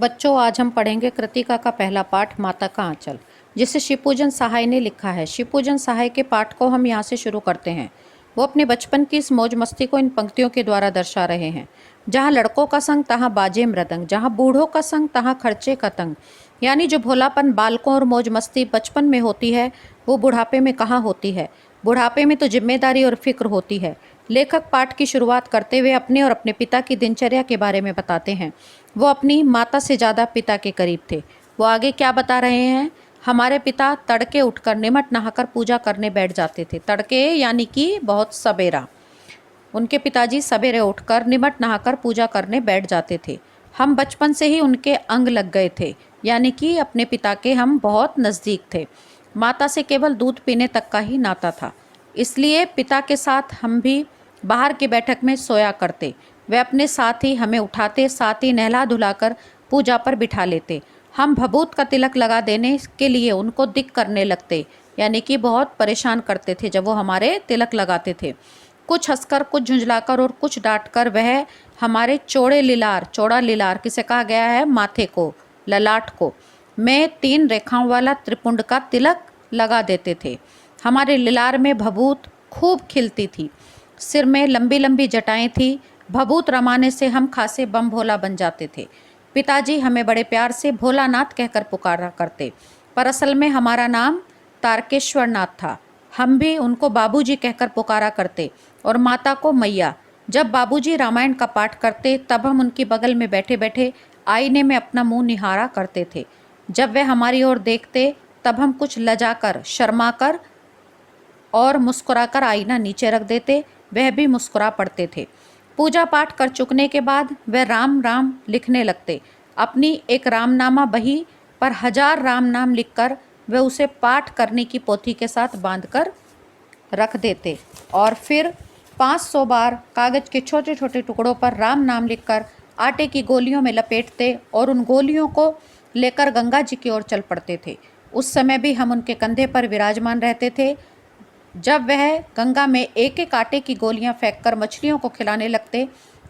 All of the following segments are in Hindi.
बच्चों, आज हम पढ़ेंगे कृतिका का पहला पाठ माता का आंचल, जिसे शिवपूजन सहाय ने लिखा है। शिवपूजन सहाय के पाठ को हम यहाँ से शुरू करते हैं। वो अपने बचपन की इस मौज मस्ती को इन पंक्तियों के द्वारा दर्शा रहे हैं। जहाँ लड़कों का संग तहाँ बाजे मृदंग, जहाँ बूढ़ों का संग तहाँ खर्चे का तंग। यानी जो भोलापन बालकों और मौज मस्ती बचपन में होती है, वो बुढ़ापे में कहाँ होती है। बुढ़ापे में तो जिम्मेदारी और फिक्र होती है। लेखक पाठ की शुरुआत करते हुए अपने और अपने पिता की दिनचर्या के बारे में बताते हैं। वो अपनी माता से ज़्यादा पिता के करीब थे। वो आगे क्या बता रहे हैं? हमारे पिता तड़के उठकर निमट नहाकर पूजा करने बैठ जाते थे। तड़के यानी कि बहुत सवेरा। उनके पिताजी सवेरे उठकर निमट नहाकर पूजा करने बैठ जाते थे। हम बचपन से ही उनके अंग लग गए थे, यानी कि अपने पिता के हम बहुत नज़दीक थे। माता से केवल दूध पीने तक का ही नाता था, इसलिए पिता के साथ हम भी बाहर की बैठक में सोया करते। वे अपने साथ ही हमें उठाते, साथ ही नहला धुलाकर पूजा पर बिठा लेते। हम भभूत का तिलक लगा देने के लिए उनको दिक करने लगते, यानी कि बहुत परेशान करते थे जब वो हमारे तिलक लगाते थे। कुछ हंसकर, कुछ झुंझलाकर और कुछ डांटकर वह हमारे चौड़ा लिलार किसे कहा गया है? माथे को, ललाट को, में 3 रेखाओं वाला त्रिपुंड का तिलक लगा देते थे। हमारे लिलार में भभूत खूब खिलती थी। सिर में लंबी लंबी जटाएं थी। भभूत रमाने से हम खासे बम भोला बन जाते थे। पिताजी हमें बड़े प्यार से भोलानाथ कहकर पुकारा करते, पर असल में हमारा नाम तारकेश्वर नाथ था। हम भी उनको बाबूजी कहकर पुकारा करते और माता को मैया। जब बाबूजी रामायण का पाठ करते तब हम उनकी बगल में बैठे बैठे आईने में अपना मुंह निहारा करते थे। जब वे हमारी ओर देखते तब हम कुछ लजाकर, शर्माकर और मुस्कुराकर आईना नीचे रख देते। वह भी मुस्कुरा पड़ते थे। पूजा पाठ कर चुकने के बाद वह राम राम लिखने लगते। अपनी एक रामनामा बही पर 1000 राम नाम लिखकर वह उसे पाठ करने की पोथी के साथ बांधकर रख देते और फिर 500 बार कागज के छोटे छोटे टुकड़ों पर राम नाम लिखकर आटे की गोलियों में लपेटते और उन गोलियों को लेकर गंगा जी की ओर चल पड़ते थे। उस समय भी हम उनके कंधे पर विराजमान रहते थे। जब वह गंगा में एक एक आटे की गोलियां फेंककर मछलियों को खिलाने लगते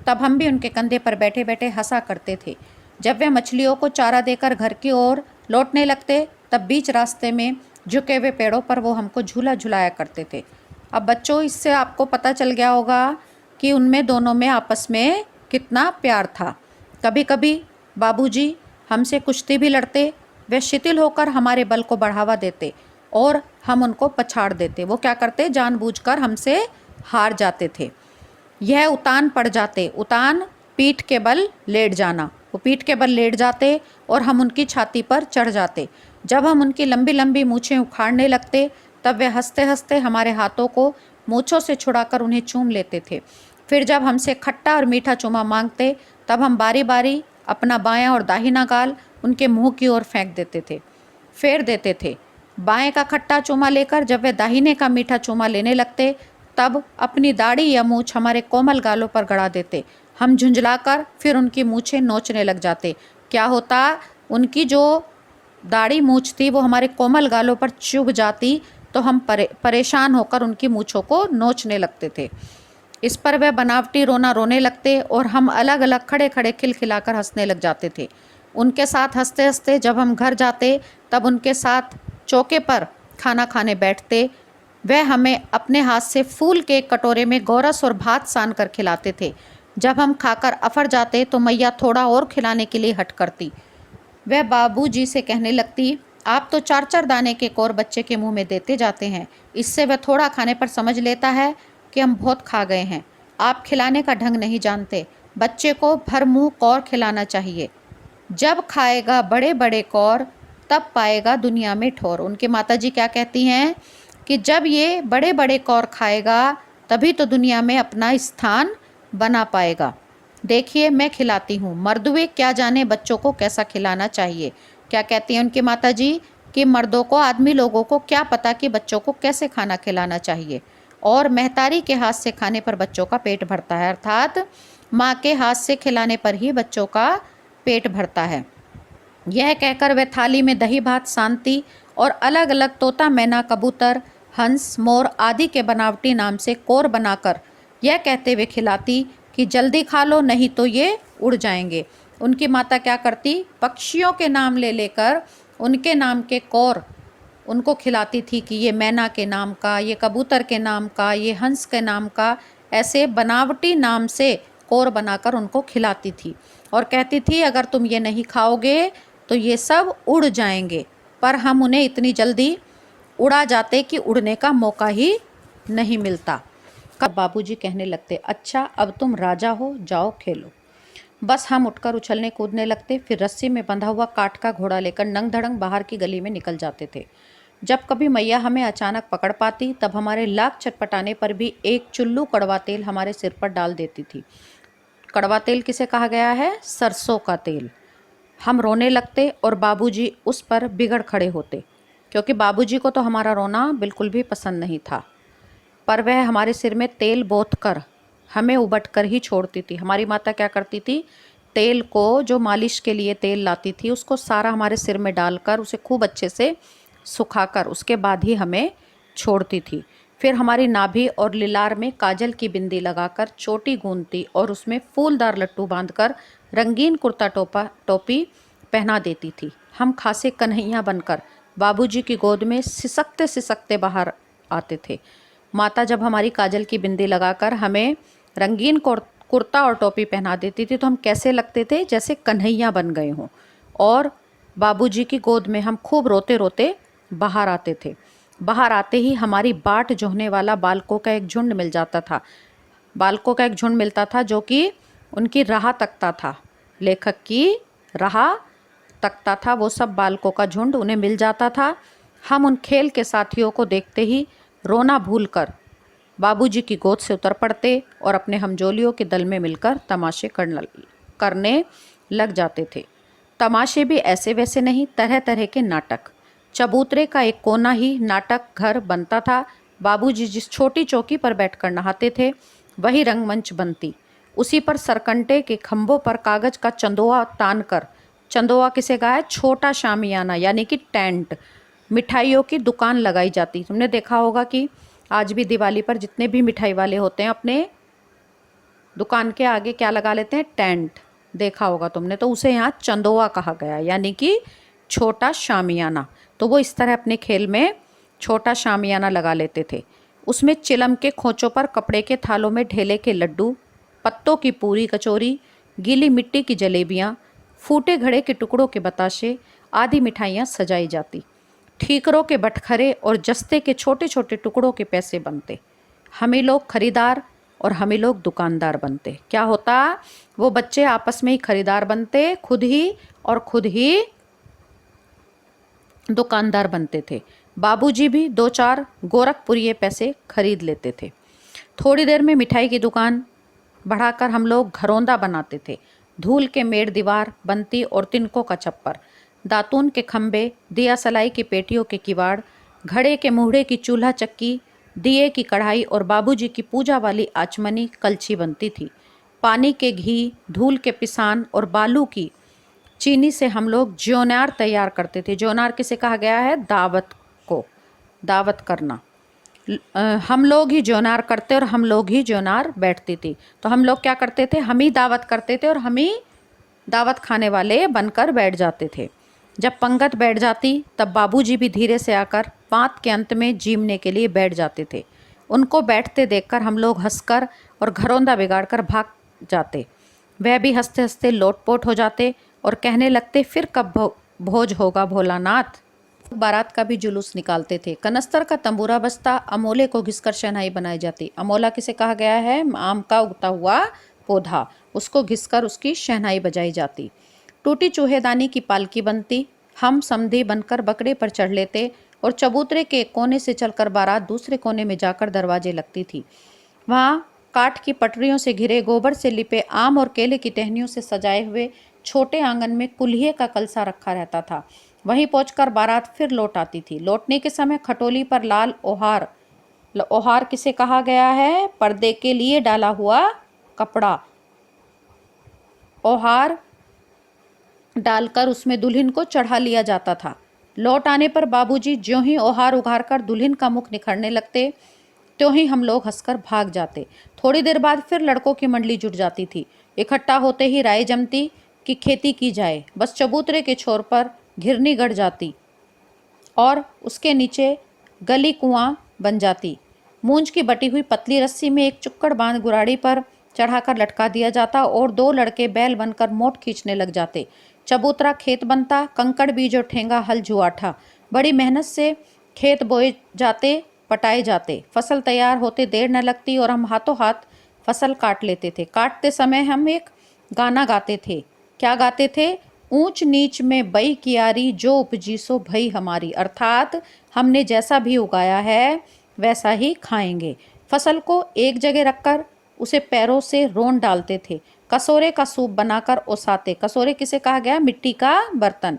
तब हम भी उनके कंधे पर बैठे बैठे हंसा करते थे। जब वह मछलियों को चारा देकर घर की ओर लौटने लगते तब बीच रास्ते में झुके हुए पेड़ों पर वो हमको झूला झुलाया करते थे। अब बच्चों, इससे आपको पता चल गया होगा कि उनमें दोनों में आपस में कितना प्यार था। कभी कभी बाबूजी हमसे कुश्ती भी लड़ते। वे शिथिल होकर हमारे बल को बढ़ावा देते और हम उनको पछाड़ देते। वो क्या करते? जानबूझकर हमसे हार जाते थे। यह उतान पड़ जाते। उतान पीठ के बल लेट जाना। वो पीठ के बल लेट जाते और हम उनकी छाती पर चढ़ जाते। जब हम उनकी लंबी लंबी मूछें उखाड़ने लगते तब वे हंसते हंसते हमारे हाथों को मूछों से छुड़ाकर उन्हें चूम लेते थे। फिर जब हमसे खट्टा और मीठा चूमा मांगते तब हम बारी बारी अपना बायां और दाहिना गाल उनके मुंह की ओर फेर देते थे। बाएं का खट्टा चूमा लेकर जब वे दाहिने का मीठा चूमा लेने लगते तब अपनी दाढ़ी या मूछ हमारे कोमल गालों पर गड़ा देते। हम झुंझलाकर फिर उनकी मूछें नोचने लग जाते। क्या होता? उनकी जो दाढ़ी मूछ थी वो हमारे कोमल गालों पर चुभ जाती तो हम परेशान होकर उनकी मूछों को नोचने लगते थे। इस पर वह बनावटी रोना रोने लगते और हम अलग अलग खड़े खड़े खिलखिलाकर हंसने लग जाते थे। उनके साथ हंसते हंसते जब हम घर जाते तब उनके साथ चौके पर खाना खाने बैठते। वह हमें अपने हाथ से फूल के एक कटोरे में गोरस और भात सान कर खिलाते थे। जब हम खाकर अफर जाते तो मैया थोड़ा और खिलाने के लिए हट करती। वह बाबूजी से कहने लगती, आप तो 4-4 दाने के कोर बच्चे के मुंह में देते जाते हैं। इससे वह थोड़ा खाने पर समझ लेता है कि हम बहुत खा गए हैं। आप खिलाने का ढंग नहीं जानते। बच्चे को भर मुंह कौर खिलाना चाहिए। जब खाएगा बड़े बड़े कौर तब पाएगा दुनिया में ठौर। उनकी माताजी क्या कहती हैं कि जब ये बड़े बड़े कौर खाएगा तभी तो दुनिया में अपना स्थान बना पाएगा। देखिए, मैं खिलाती हूँ। मर्दुए क्या जाने बच्चों को कैसा खिलाना चाहिए। क्या कहती हैं उनकी माताजी कि मर्दों को, आदमी लोगों को क्या पता कि बच्चों को कैसे खाना खिलाना चाहिए। और महतारी के हाथ से खाने पर बच्चों का पेट भरता है, अर्थात माँ के हाथ से खिलाने पर ही बच्चों का पेट भरता है। यह कहकर वह थाली में दही भात सांती और अलग अलग तोता, मैना, कबूतर, हंस, मोर आदि के बनावटी नाम से कोर बनाकर यह कहते हुए खिलाती कि जल्दी खा लो नहीं तो ये उड़ जाएंगे। उनकी माता क्या करती, पक्षियों के नाम ले लेकर उनके नाम के कौर उनको खिलाती थी कि ये मैना के नाम का, ये कबूतर के नाम का, ये हंस के नाम का, ऐसे बनावटी नाम से कौर बनाकर उनको खिलाती थी और कहती थी अगर तुम ये नहीं खाओगे तो ये सब उड़ जाएंगे। पर हम उन्हें इतनी जल्दी उड़ा जाते कि उड़ने का मौका ही नहीं मिलता। कब बाबूजी कहने लगते, अच्छा अब तुम राजा हो, जाओ खेलो। बस हम उठकर उछलने कूदने लगते, फिर रस्सी में बंधा हुआ काठ का घोड़ा लेकर नंग धड़ंग बाहर की गली में निकल जाते थे। जब कभी मैया हमें अचानक पकड़ पाती तब हमारे लाख चटपटाने पर भी एक चुल्लू कड़वा तेल हमारे सिर पर डाल देती थी। कड़वा तेल किसे कहा गया है? सरसों का तेल। हम रोने लगते और बाबूजी उस पर बिगड़ खड़े होते, क्योंकि बाबूजी को तो हमारा रोना बिल्कुल भी पसंद नहीं था। पर वह हमारे सिर में तेल बोत कर हमें उबट कर ही छोड़ती थी। हमारी माता क्या करती थी, तेल को, जो मालिश के लिए तेल लाती थी, उसको सारा हमारे सिर में डालकर उसे खूब अच्छे से सुखाकर उसके बाद ही हमें छोड़ती थी। फिर हमारी नाभि और लिलार में काजल की बिंदी लगाकर चोटी गूंथती और उसमें फूलदार लट्टू बांधकर रंगीन कुर्ता टोपी पहना देती थी। हम खासे कन्हैया बनकर बाबूजी की गोद में सिसकते सिसकते बाहर आते थे। माता जब हमारी काजल की बिंदी लगाकर हमें रंगीन कुर्ता और टोपी पहना देती थी तो हम कैसे लगते थे, जैसे कन्हैया बन गए हों। और बाबूजी की गोद में हम खूब रोते रोते बाहर आते थे। बाहर आते ही हमारी बाट जोहने वाला बालकों का एक झुंड मिल जाता था। बालकों का एक झुंड मिलता था जो कि उनकी राह तकता था, लेखक की राह तकता था। वो सब बालकों का झुंड उन्हें मिल जाता था। हम उन खेल के साथियों को देखते ही रोना भूलकर बाबूजी की गोद से उतर पड़ते और अपने हमजोलियों के दल में मिलकर तमाशे करने लग जाते थे। तमाशे भी ऐसे वैसे नहीं, तरह तरह के नाटक। चबूतरे का एक कोना ही नाटक घर बनता था। बाबूजी जिस छोटी चौकी पर बैठकर नहाते थे वही रंगमंच बनती। उसी पर सरकंटे के खंभों पर कागज का चंदोआ तान कर, चंदोआ किसे कहा है? छोटा शामियाना यानी कि टेंट, मिठाइयों की दुकान लगाई जाती। तुमने देखा होगा कि आज भी दिवाली पर जितने भी मिठाई वाले होते हैं अपने दुकान के आगे क्या लगा लेते हैं? टेंट। देखा होगा तुमने। तो उसे यहाँ चंदोआ कहा गया, यानी कि छोटा शामियाना। तो वो इस तरह अपने खेल में छोटा शामियाना लगा लेते थे। उसमें चिलम के खोंचों पर कपड़े के थालों में ढेले के लड्डू, पत्तों की पूरी कचौरी, गीली मिट्टी की जलेबियाँ, फूटे घड़े के टुकड़ों के बताशे आदि मिठाइयाँ सजाई जाती। ठीकरों के बटखरे और जस्ते के छोटे छोटे टुकड़ों के पैसे बनते। हमें लोग खरीदार और हमें लोग दुकानदार बनते। क्या होता? वो बच्चे आपस में ही खरीदार बनते, खुद ही दुकानदार बनते थे। बाबूजी भी 2-4 गोरखपुरिये पैसे खरीद लेते थे। थोड़ी देर में मिठाई की दुकान बढ़ाकर हम लोग घरौंदा बनाते थे। धूल के मेड़ दीवार बनती और तिनकों का छप्पर, दातून के खंबे, दिया सलाई की पेटियों के किवाड़, घड़े के मुहड़े की चूल्हा चक्की, दिए की कढ़ाई और बाबूजी की पूजा वाली आचमनी कलछी बनती थी। पानी के घी, धूल के पिसान और बालू की चीनी से हम लोग ज्योनार तैयार करते थे। ज्योनार किसे कहा गया है? दावत को, दावत करना। हम लोग ही ज्योनार करते और हम लोग ही ज्योनार बैठती थी। तो हम लोग क्या करते थे? हम ही दावत करते थे और हम ही दावत खाने वाले बनकर बैठ जाते थे। जब पंगत बैठ जाती तब बाबूजी भी धीरे से आकर पाँत के अंत में जीमने के लिए बैठ जाते थे। उनको बैठते देखकर हम लोग हंसकर और घरौंदा बिगाड़कर भाग जाते। वह भी हंसते हंसते लोटपोट हो जाते और कहने लगते, फिर कब भोज होगा भोलानाथ। बारात का भी जुलूस निकालते थे। कनस्तर का तंबूरा बजता, अमोले को घिसकर शहनाई बनाई जाती। अमोला किसे कहा गया है? आम का उगता हुआ पौधा, उसको घिसकर उसकी शहनाई बजाई जाती। टूटी चूहेदानी की पालकी बनती। हम समधी बनकर बकरे पर चढ़ लेते और चबूतरे के एक कोने से चलकर बारात दूसरे कोने में जाकर दरवाजे लगती थी। वहाँ काठ की पटरियों से घिरे, गोबर से लिपे, आम और केले की टहनियों से सजाए हुए छोटे आंगन में कुल्हिए का कलसा रखा रहता था। वहीं पहुंचकर बारात फिर लौट आती थी। लौटने के समय खटोली पर लाल ओहार, ओहार किसे कहा गया है? पर्दे के लिए डाला हुआ कपड़ा, ओहार डालकर उसमें दुल्हन को चढ़ा लिया जाता था। लौट आने पर बाबूजी ज्यों ही ओहार उघारकर दुल्हन का मुख निखरने लगते त्यों ही हम लोग हंसकर भाग जाते। थोड़ी देर बाद फिर लड़कों की मंडली जुट जाती थी। इकट्ठा होते ही राय जमती कि खेती की जाए। बस चबूतरे के छोर पर घिरनी गड़ जाती और उसके नीचे गली कुआं बन जाती। मूंज की बटी हुई पतली रस्सी में एक चुक्कड़ बांध गुराड़ी पर चढ़ाकर लटका दिया जाता और दो लड़के बैल बनकर मोट खींचने लग जाते। चबूतरा खेत बनता, कंकड़ बीज और ठेंगा हल जुआठा। बड़ी मेहनत से खेत बोए जाते, पटाए जाते। फसल तैयार होते देर न लगती और हम हाथों हाथ फसल काट लेते थे। काटते समय हम एक गाना गाते थे। क्या गाते थे? ऊंच नीच में बई कियारी, जो उपजी सो भई हमारी। अर्थात हमने जैसा भी उगाया है वैसा ही खाएंगे। फसल को एक जगह रखकर उसे पैरों से रोन डालते थे। कसोरे का सूप बनाकर ओसाते। कसोरे किसे कहा गया? मिट्टी का बर्तन।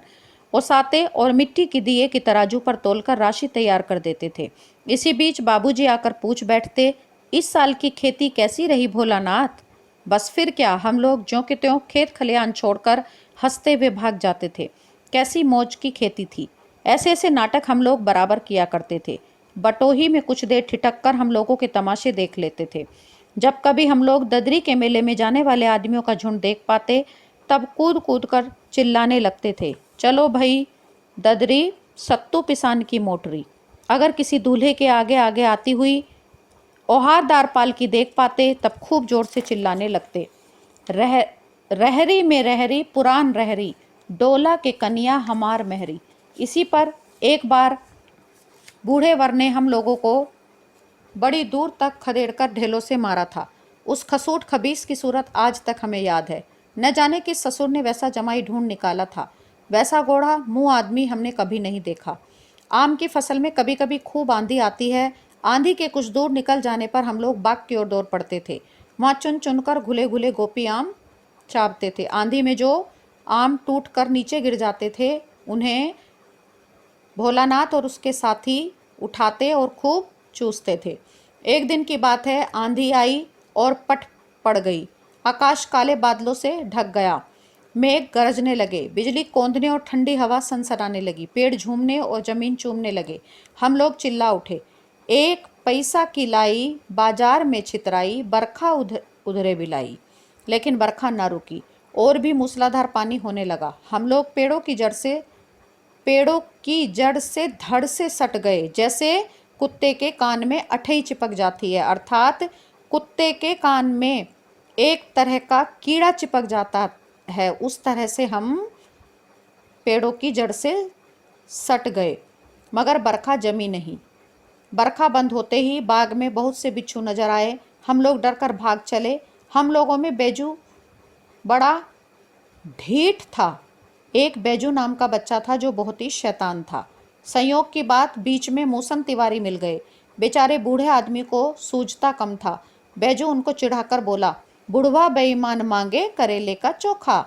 ओसाते और मिट्टी की दिए की तराजू पर तोलकर राशि तैयार कर देते थे। इसी बीच बाबूजी आकर पूछ बैठते, इस साल की खेती कैसी रही भोलानाथ? बस फिर क्या, हम लोग ज्यों के त्यों खेत खलियान छोड़कर हंसते हुए भाग जाते थे। कैसी मौज की खेती थी। ऐसे ऐसे नाटक हम लोग बराबर किया करते थे। बटोही में कुछ देर ठिठक कर हम लोगों के तमाशे देख लेते थे। जब कभी हम लोग ददरी के मेले में जाने वाले आदमियों का झुंड देख पाते तब कूद कूद कर चिल्लाने लगते थे, चलो भाई ददरी, सत्तू पिसान की मोटरी। अगर किसी दूल्हे के आगे आगे आती हुई औहारदार पालकी देख पाते तब खूब जोर से चिल्लाने लगते, रहरी में रहरी पुरान रहरी, डोला के कनिया हमार महरी। इसी पर एक बार बूढ़े वर ने हम लोगों को बड़ी दूर तक खदेड़कर ढेलों से मारा था। उस खसूट खबीस की सूरत आज तक हमें याद है। न जाने किस ससुर ने वैसा जमाई ढूंढ निकाला था। वैसा गोढ़ा मुंह आदमी हमने कभी नहीं देखा। आम की फसल में कभी कभी खूब आंधी आती है। आंधी के कुछ दूर निकल जाने पर हम लोग बाग की ओर दौड़ पड़ते थे। वहाँ चुन चुनकर घुले घुले गोपी आम चावते थे। आंधी में जो आम टूट कर नीचे गिर जाते थे उन्हें भोलानाथ और उसके साथी उठाते और खूब चूसते थे। एक दिन की बात है, आंधी आई और पट पड़ गई। आकाश काले बादलों से ढक गया। मेघ गरजने लगे, बिजली कौंधने और ठंडी हवा सनसनाने लगी। पेड़ झूमने और जमीन चूमने लगे। हम लोग चिल्ला उठे, एक पैसा की लाई, बाजार में छितराई, बरखा उधरे बिलाई। लेकिन बरखा न रुकी और भी मूसलाधार पानी होने लगा। हम लोग पेड़ों की जड़ से धड़ से सट गए, जैसे कुत्ते के कान में अठई चिपक जाती है। अर्थात कुत्ते के कान में एक तरह का कीड़ा चिपक जाता है, उस तरह से हम पेड़ों की जड़ से सट गए। मगर बरखा जमी नहीं। बरखा बंद होते ही बाग में बहुत से बिच्छू नजर आए। हम लोग डर कर भाग चले। हम लोगों में बैजू बड़ा ढीठ था। एक बैजू नाम का बच्चा था जो बहुत ही शैतान था। संयोग की बात, बीच में मूसन तिवारी मिल गए। बेचारे बूढ़े आदमी को सूझता कम था। बैजू उनको चिढ़ाकर बोला, बुढ़वा बेईमान मांगे करेले का चोखा।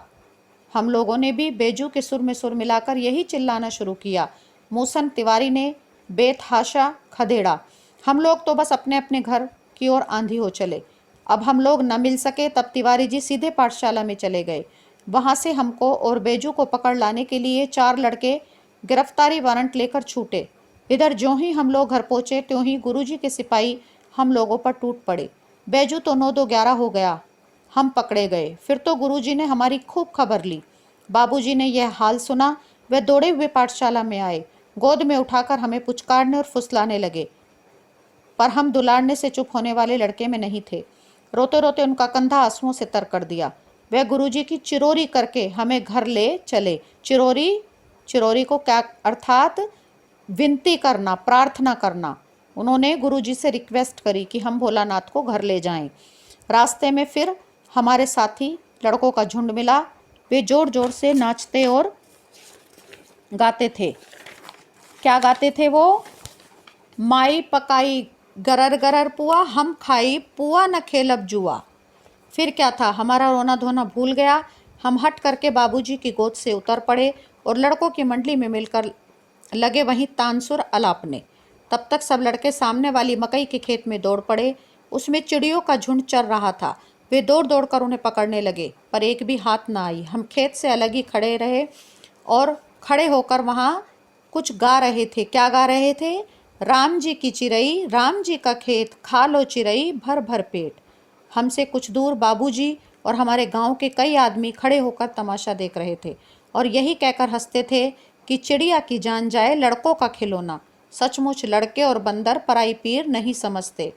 हम लोगों ने भी बैजू के सुर में सुर मिलाकर यही चिल्लाना शुरू किया। मूसन तिवारी ने बेतहाशा खदेड़ा। हम लोग तो बस अपने अपने घर की ओर आंधी हो चले। अब हम लोग न मिल सके तब तिवारी जी सीधे पाठशाला में चले गए। वहाँ से हमको और बैजू को पकड़ लाने के लिए 4 लड़के गिरफ्तारी वारंट लेकर छूटे। इधर ज्यों ही हम लोग घर पहुँचे त्यों ही गुरुजी के सिपाही हम लोगों पर टूट पड़े। बैजू तो 9-2-11 हो गया। हम पकड़े गए। फिर तो गुरुजी ने हमारी खूब खबर ली। बाबूजी ने यह हाल सुना। वे दौड़े हुए पाठशाला में आए। गोद में उठाकर हमें पुचकारने और फुसलाने लगे, पर हम दुलारने से चुप होने वाले लड़के में नहीं थे। रोते रोते उनका कंधा आंसुओं से तर कर दिया। वह गुरुजी की चिरोरी करके हमें घर ले चले। चिरोरी को क्या अर्थात विनती करना, प्रार्थना करना। उन्होंने गुरुजी से रिक्वेस्ट करी कि हम भोलानाथ को घर ले जाएं। रास्ते में फिर हमारे साथी लड़कों का झुंड मिला। वे जोर जोर से नाचते और गाते थे। क्या गाते थे वो? माई पकाई गरर गरर पुआ, हम खाई पुआ न खेलब जुआ। फिर क्या था, हमारा रोना धोना भूल गया। हम हट करके बाबूजी की गोद से उतर पड़े और लड़कों की मंडली में मिलकर लगे वहीं तानसुर अलापने। तब तक सब लड़के सामने वाली मकई के खेत में दौड़ पड़े। उसमें चिड़ियों का झुंड चर रहा था। वे दौड़ दौड़ कर उन्हें पकड़ने लगे, पर एक भी हाथ ना आई। हम खेत से अलग ही खड़े रहे और खड़े होकर वहाँ कुछ गा रहे थे। क्या गा रहे थे? राम जी की चिरई, राम जी का खेत, खा लो चिरई भर भर पेट। हमसे कुछ दूर बाबूजी और हमारे गांव के कई आदमी खड़े होकर तमाशा देख रहे थे और यही कहकर हंसते थे कि चिड़िया की जान जाए लड़कों का खिलौना। सचमुच लड़के और बंदर पराई पीर नहीं समझते।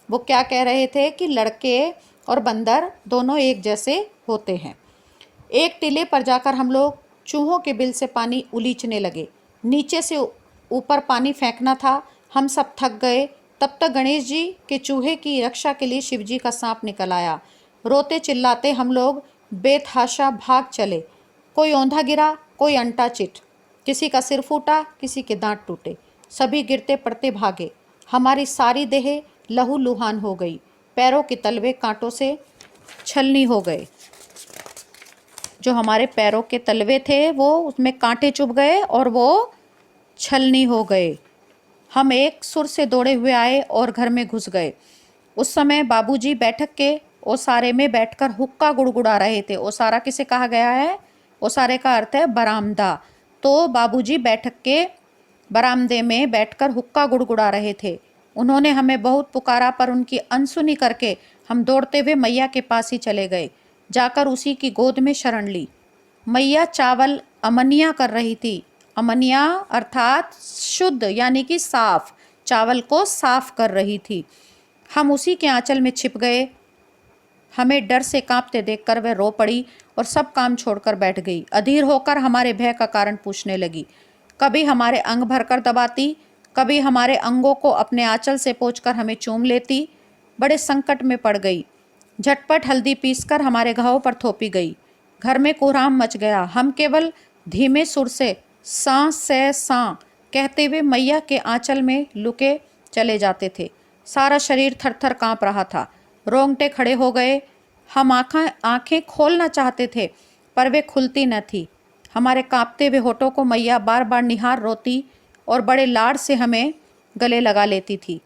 वो क्या कह रहे थे कि लड़के और बंदर दोनों एक जैसे होते हैं। एक टीले पर जाकर हम लोग चूहों के बिल से पानी उलीचने लगे। नीचे से ऊपर पानी फेंकना था। हम सब थक गए। तब तक गणेश जी के चूहे की रक्षा के लिए शिवजी का सांप निकल आया। रोते चिल्लाते हम लोग बेतहाशा भाग चले। कोई औंधा गिरा, कोई अंटा चिट, किसी का सिर फूटा, किसी के दांत टूटे। सभी गिरते पड़ते भागे। हमारी सारी देह लहू लुहान हो गई। पैरों के तलवे कांटों से छलनी हो गए। जो हमारे पैरों के तलवे थे वो उसमें कांटे चुभ गए और वो छलनी हो गए। हम एक सुर से दौड़े हुए आए और घर में घुस गए। उस समय बाबूजी बैठक के ओसारे में बैठकर हुक्का गुड़गुड़ा रहे थे। ओसारा किसे कहा गया है? ओसारे का अर्थ है बरामदा। तो बाबूजी बैठक के बरामदे में बैठकर हुक्का गुड़गुड़ा रहे थे। उन्होंने हमें बहुत पुकारा पर उनकी अनसुनी करके हम दौड़ते हुए मैया के पास ही चले गए। जाकर उसी की गोद में शरण ली। मैया चावल अमनिया कर रही थी। अमनिया अर्थात शुद्ध यानी कि साफ, चावल को साफ कर रही थी। हम उसी के आंचल में छिप गए। हमें डर से कांपते देखकर वह रो पड़ी और सब काम छोड़कर बैठ गई। अधीर होकर हमारे भय का कारण पूछने लगी। कभी हमारे अंग भरकर दबाती, कभी हमारे अंगों को अपने आंचल से पोंछकर हमें चूम लेती। बड़े संकट में पड़ गई। झटपट हल्दी पीसकर हमारे घावों पर थोपी गई। घर में कोहराम मच गया। हम केवल धीमे सुर से सांस से सां कहते हुए मैया के आंचल में लुके चले जाते थे। सारा शरीर थरथर कांप रहा था। रोंगटे खड़े हो गए। हम आंखें खोलना चाहते थे पर वे खुलती न थी। हमारे कांपते हुए होठों को मैया बार बार निहार रोती और बड़े लाड़ से हमें गले लगा लेती थी।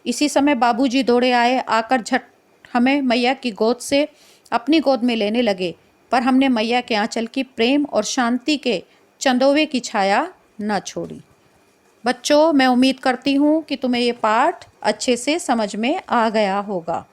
इसी समय बाबूजी दौड़े आए। आकर झट हमें मैया की गोद से अपनी गोद में लेने लगे, पर हमने मैया के आंचल की प्रेम और शांति के चंदोवे की छाया न छोड़ी। बच्चों, मैं उम्मीद करती हूँ कि तुम्हें ये पाठ अच्छे से समझ में आ गया होगा।